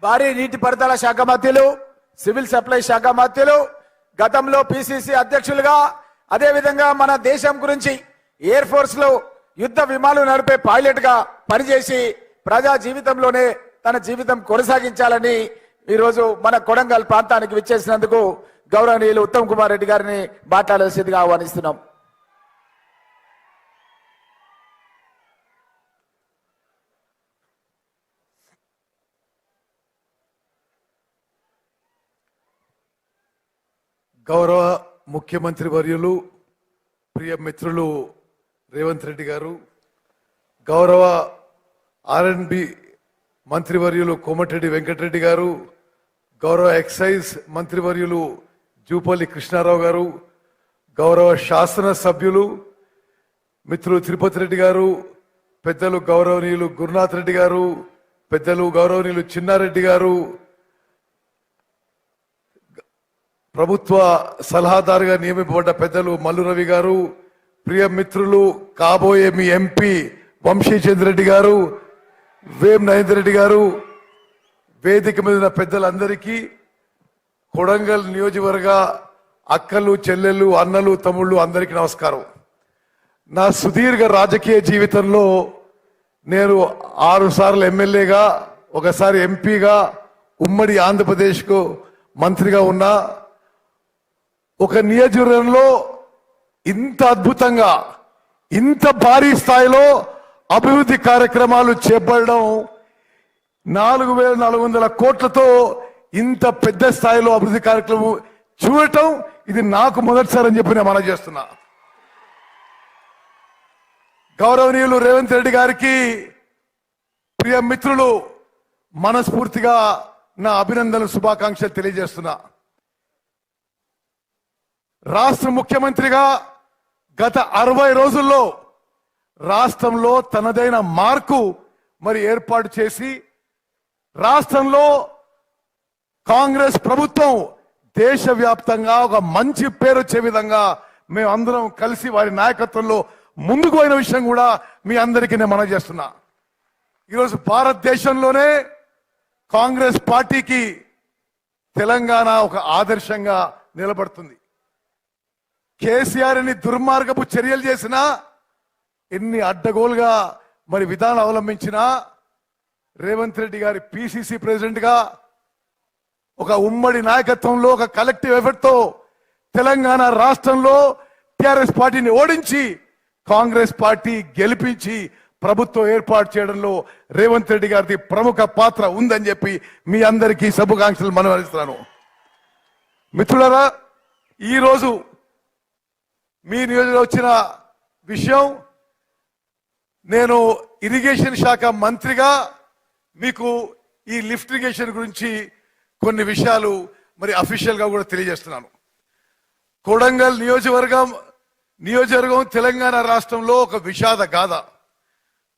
భారీ నీటిపారుదల శాఖ మంత్రులు, సివిల్ సప్లై శాఖ మంత్రులు, గతంలో పిసిసి అధ్యక్షులుగా, అదే విధంగా మన దేశం గురించి ఎయిర్ ఫోర్స్ లో యుద్ధ విమానాలు నడిపే పైలట్ గా పనిచేసి ప్రజా జీవితంలోనే తన జీవితం కొనసాగించాలని ఈరోజు మన కొడంగల్ ప్రాంతానికి విచ్చేసినందుకు గౌరవనీయులు ఉత్తమ్ కుమార్ రెడ్డి గారిని మాట్లాడాల్సిందిగా ఆహ్వానిస్తున్నాం. గౌరవ ముఖ్యమంత్రి వర్యులు, ప్రియ మిత్రులు రేవంత్ రెడ్డి గారు, గౌరవ ఆర్ఎండ్బి మంత్రివర్యులు కోమటిరెడ్డి వెంకటరెడ్డి గారు, గౌరవ ఎక్సైజ్ మంత్రివర్యులు జూపల్లి కృష్ణారావు గారు, గౌరవ శాసన సభ్యులు మిత్రులు తిరుపతి రెడ్డి గారు, పెద్దలు గౌరవనీయులు గురునాథ్ రెడ్డి గారు, పెద్దలు గౌరవనీయులు చిన్నారెడ్డి గారు, ప్రభుత్వ సలహాదారుగా నియమింపబడ్డ పెద్దలు మల్లు రవి గారు, ప్రియ మిత్రులు కాబోయే మీ ఎంపీ వంశీచంద్ర రెడ్డి గారు, వేం నరేందర్ రెడ్డి గారు, వేదిక మీద పెద్దలందరికీ, కొడంగల్ నియోజకవర్గ అక్కలు, చెల్లెళ్ళు, అన్నలు, తమ్ముళ్ళు అందరికీ నమస్కారం. నా సుదీర్ఘ రాజకీయ జీవితంలో నేను 6 సార్లు ఎమ్మెల్యేగా, ఒకసారి ఎంపీగా, ఉమ్మడి ఆంధ్రప్రదేశ్కు మంత్రిగా ఉన్నా. ఒక నియోజకవర్గంలో ఇంత అద్భుతంగా, ఇంత భారీ స్థాయిలో అభివృద్ధి కార్యక్రమాలు చేపట్టడం, 4,400 కోట్లతో ఇంత పెద్ద స్థాయిలో అభివృద్ధి కార్యక్రమం చూడటం ఇది నాకు మొదటిసారి అని చెప్పి నేను మనం చేస్తున్నా. గౌరవనీయులు రేవంత్ రెడ్డి గారికి, ప్రియ మిత్రులు మనస్ఫూర్తిగా నా అభినందనలు, శుభాకాంక్షలు తెలియజేస్తున్నా. రాష్ట్ర ముఖ్యమంత్రిగా గత 60 రోజుల్లో రాష్ట్రంలో తనదైన మార్కు ఏర్పాటు చేసి, రాష్ట్రంలో కాంగ్రెస్ ప్రభుత్వం దేశవ్యాప్తంగా ఒక మంచి పేరు వచ్చే విధంగా మేమందరం కలిసి వారి నాయకత్వంలో ముందుకు పోయిన విషయం కూడా మీ అందరికీ నేను మనవి చేస్తున్నా. ఈరోజు భారతదేశంలోనే కాంగ్రెస్ పార్టీకి తెలంగాణ ఒక ఆదర్శంగా నిలబడుతుంది. కేసీఆర్ ఎన్ని దుర్మార్గపు చర్యలు చేసినా, ఎన్ని అడ్డగోలుగా విధానం అవలంబించినా, రేవంత్ రెడ్డి గారి పిసిసి ప్రెసిడెంట్ గా ఒక ఉమ్మడి నాయకత్వంలో, ఒక కలెక్టివ్ ఎఫర్ట్ తో తెలంగాణ రాష్ట్రంలో టిఆర్ఎస్ పార్టీని ఓడించి కాంగ్రెస్ పార్టీ గెలిపించి ప్రభుత్వం ఏర్పాటు చేయడంలో రేవంత్ రెడ్డి గారిది ప్రముఖ పాత్ర ఉందని చెప్పి మీ అందరికీ శుభాకాంక్షలు మనవిస్తున్నాను. మిత్రులారా, ఈరోజు మీ నియోజకవర్గంలో వచ్చిన విషయం, నేను ఇరిగేషన్ శాఖ మంత్రిగా మీకు ఈ లిఫ్ట్ ఇరిగేషన్ గురించి కొన్ని విషయాలు అఫీషియల్ గా కూడా తెలియజేస్తున్నాను. కొడంగల్ నియోజకవర్గం తెలంగాణ రాష్ట్రంలో ఒక విషాద గాథ.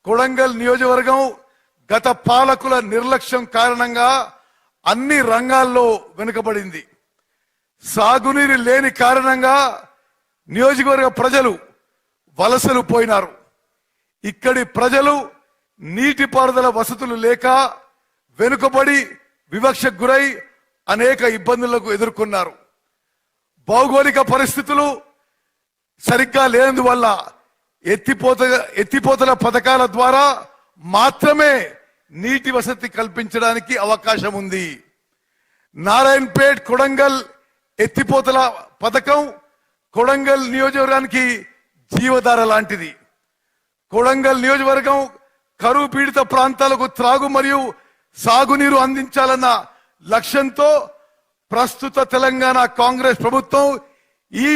కొడంగల్ నియోజకవర్గం గత పాలకుల నిర్లక్ష్యం కారణంగా అన్ని రంగాల్లో వెనుకబడింది. సాగునీరు లేని కారణంగా నియోజకవర్గ ప్రజలు వలసలు పోయినారు. ఇక్కడి ప్రజలు నీటిపారుదల వసతులు లేక వెనుకబడి వివక్షకు గురై అనేక ఇబ్బందులకు ఎదుర్కొన్నారు. భౌగోళిక పరిస్థితులు సరిగ్గా లేనందువల్ల ఎత్తిపోతల పథకాల ద్వారా మాత్రమే నీటి వసతి కల్పించడానికి అవకాశం ఉంది. నారాయణపేట్ కొడంగల్ ఎత్తిపోతల పథకం కొడంగల్ నియోజకవర్గానికి జీవధార లాంటిది. కొడంగల్ నియోజకవర్గం కరువు పీడిత ప్రాంతాలకు త్రాగు మరియు సాగునీరు అందించాలన్న లక్ష్యంతో ప్రస్తుత తెలంగాణ కాంగ్రెస్ ప్రభుత్వం ఈ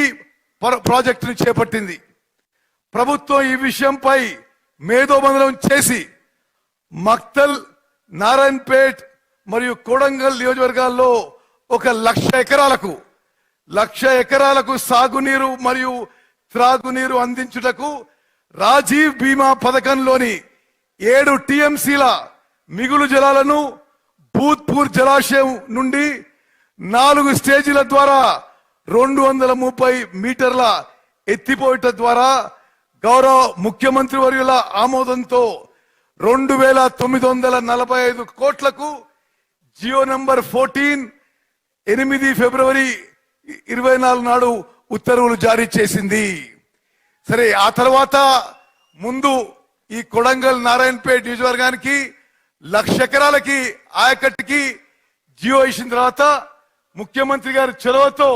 ప్రాజెక్టును చేపట్టింది. ప్రభుత్వం ఈ విషయంపై మేధోబంధనం చేసి మక్తల్, నారాయణపేట్ మరియు కొడంగల్ నియోజకవర్గాల్లో 1,00,000 ఎకరాలకు సాగునీరు మరియు త్రాగునీరు అందించుటకు రాజీవ్ బీమా పథకంలోని 7 టీఎంసీల మిగులు జలాలను భూత్పూర్ జలాశయం నుండి 4 స్టేజీల ద్వారా 230 మీటర్ల ఎత్తిపోయట ద్వారా గౌరవ ముఖ్యమంత్రి వర్యుల ఆమోదంతో 2,945 కోట్లకు జియో నంబర్ 14 8 ఫిబ్రవరి 24 నాడు ఉత్తర్వులు జారీ చేసింది. సరే, ఆ తర్వాత ముందు ఈ కొడంగల్ నారాయణపేట నియోజకవర్గానికి 1,00,000 ఎకరాలకి ఆయకట్టుకి జియో ఇచ్చిన తర్వాత ముఖ్యమంత్రి గారి చొరవతో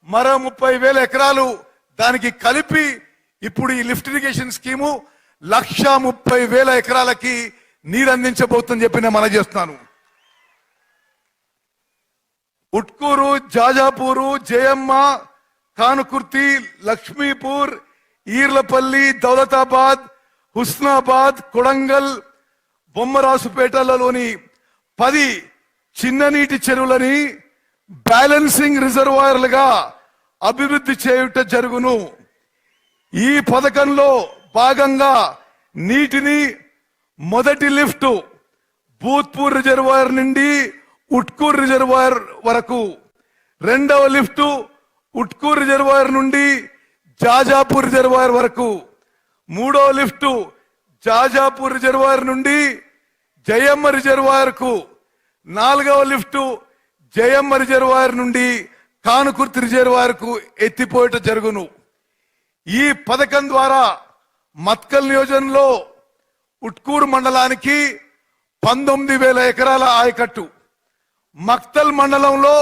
మరో 30,000 ఎకరాలు దానికి కలిపి ఇప్పుడు ఈ లిఫ్ట్ ఇరిగేషన్ స్కీము 1,30,000 ఎకరాలకి నీరు అందించబోతుందని చెప్పి నేను మనవి చేస్తున్నాను. ఉట్కూరు, జాజాపూరు, జయమ్మ, కానుకుర్తి, లక్ష్మీపూర్, ఈర్లపల్లి, దౌలతాబాద్, హుస్నాబాద్, కొడంగల్, బొమ్మరాసుపేటలలోని 10 చిన్న నీటి చెరువులని బ్యాలెన్సింగ్ రిజర్వాయర్లుగా అభివృద్ధి చేయుట జరుగును. ఈ పథకంలో భాగంగా నీటిని మొదటి లిఫ్ట్ భూత్పూర్ రిజర్వాయర్ నుండి ఉట్కూర్ రిజర్వాయర్ వరకు, రెండవ లిఫ్ట్ ఉట్కూర్ రిజర్వాయర్ నుండి జాజాపూర్ రిజర్వాయర్ వరకు, మూడవ లిఫ్ట్ జాజాపూర్ రిజర్వాయర్ నుండి జయమ్మ రిజర్వాయర్ కు, నాలుగవ లిఫ్ట్ జయమ్మ రిజర్వాయర్ నుండి కానుకుర్తి రిజర్వాయర్ కు ఎత్తిపోయట జరుగును. ఈ పథకం ద్వారా మత్కల్ నియోజకవర్గంలో ఉట్కూరు మండలానికి 19,000 ఎకరాల ఆయకట్టు, మక్తల్ మండలంలో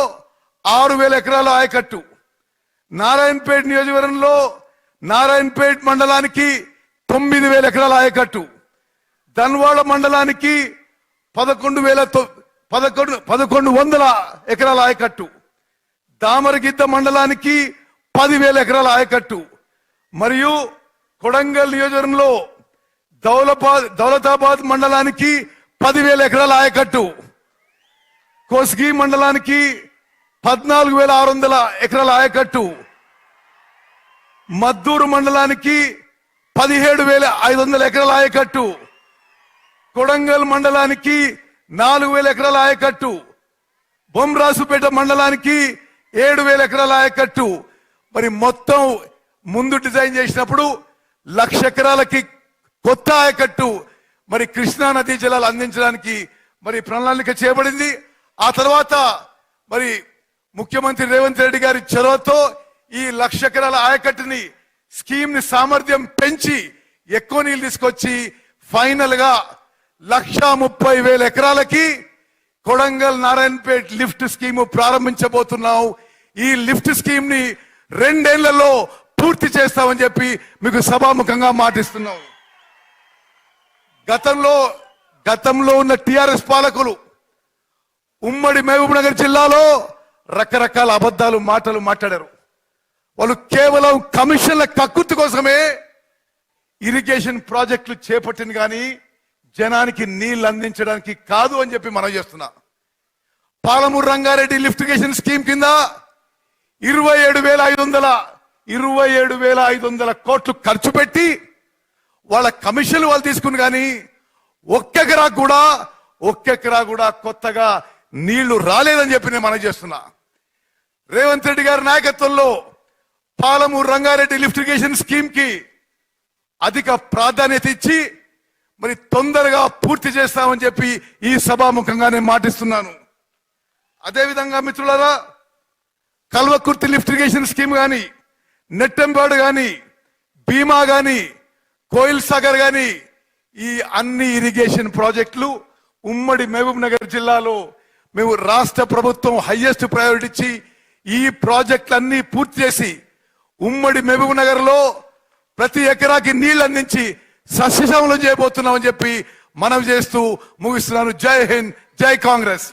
6,000 ఎకరాల ఆయకట్టు, నారాయణపేట నియోజకవర్గంలో నారాయణపేట మండలానికి 9,000 ఎకరాల ఆయకట్టు, ధన్వాడ మండలానికి 11,100 ఎకరాల ఆయకట్టు, దామరగిద్ద మండలానికి 10,000 ఎకరాల ఆయకట్టు, మరియు కొడంగల్ నియోజకవర్గంలో దౌలతాబాద్ మండలానికి 10,000 ఎకరాల ఆయకట్టు, కోస్గి మండలానికి 14,600 ఎకరాల ఆయకట్టు, మద్దూరు మండలానికి 17,500 ఎకరాల ఆయకట్టు, కొడంగల్ మండలానికి 4,000 ఎకరాల ఆయకట్టు, బొమ్మరాసుపేట మండలానికి 7,000 ఎకరాల ఆయకట్టు. మరి మొత్తం ముందు డిజైన్ చేసినప్పుడు 1,00,000 ఎకరాలకి కొత్త ఆయకట్టు మరి కృష్ణా నదీ జలాలు అందించడానికి మరి ప్రణాళిక చేయబడింది. ఆ తర్వాత మరి ముఖ్యమంత్రి రేవంత్ రెడ్డి గారి చొరవతో ఈ 1,00,000 ఎకరాల ఆయకట్టుని స్కీమ్ ని సామర్థ్యం పెంచి ఎక్కువ నీళ్లు తీసుకొచ్చి ఫైనల్ గా 1,30,000 ఎకరాలకి కొడంగల్ నారాయణపేట్ లిఫ్ట్ స్కీమ్ ప్రారంభించబోతున్నాం. ఈ లిఫ్ట్ స్కీమ్ ని 2 ఏళ్లలో పూర్తి చేస్తామని చెప్పి మీకు సభాముఖంగా మాటిస్తున్నాం. గతంలో ఉన్న టిఆర్ఎస్ పాలకులు ఉమ్మడి మహబూబ్ నగర్ జిల్లాలో రకరకాల అబద్ధాలు మాటలు మాట్లాడారు. వాళ్ళు కేవలం కమిషన్ల కక్కుర్తి కోసమే ఇరిగేషన్ ప్రాజెక్టులు చేపట్టింది కానీ జనానికి నీళ్లు అందించడానికి కాదు అని చెప్పి మనం చేస్తున్నా. Palamuru Rangareddy lift irrigation scheme కింద 27,500 కోట్లు ఖర్చు పెట్టి వాళ్ళ కమిషన్లు వాళ్ళు తీసుకుని కానీ ఒక్క ఎకరా కూడా కొత్తగా నీళ్లు రాలేదని చెప్పి నేను మనం చేస్తున్నా. రేవంత్ రెడ్డి గారి నాయకత్వంలో Palamuru Rangareddy lift irrigation scheme కి అధిక ప్రాధాన్యత ఇచ్చి మరి తొందరగా పూర్తి చేస్తామని చెప్పి ఈ సభాముఖంగా నేను మాటిస్తున్నాను. అదేవిధంగా మిత్రులారా, కల్వకుర్తి లిఫ్ట్ ఇరిగేషన్ స్కీమ్ గాని, నెట్టంపాడు గాని, భీమా గాని, కోయిల్ సాగర్ గాని, ఈ అన్ని ఇరిగేషన్ ప్రాజెక్టులు ఉమ్మడి మహబూబ్ నగర్ జిల్లాలో మేము రాష్ట్ర ప్రభుత్వం హైయెస్ట్ ప్రయారిటీ ఇచ్చి ఈ ప్రాజెక్టులన్నీ పూర్తి చేసి ఉమ్మడి మహబూబ్ నగర్ లో ప్రతి ఎకరాకి నీళ్లు అందించి సస్యశ్యామలం చేయబోతున్నామని చెప్పి మనవి చేస్తూ ముగిస్తున్నాను. జై హింద్, జై కాంగ్రెస్.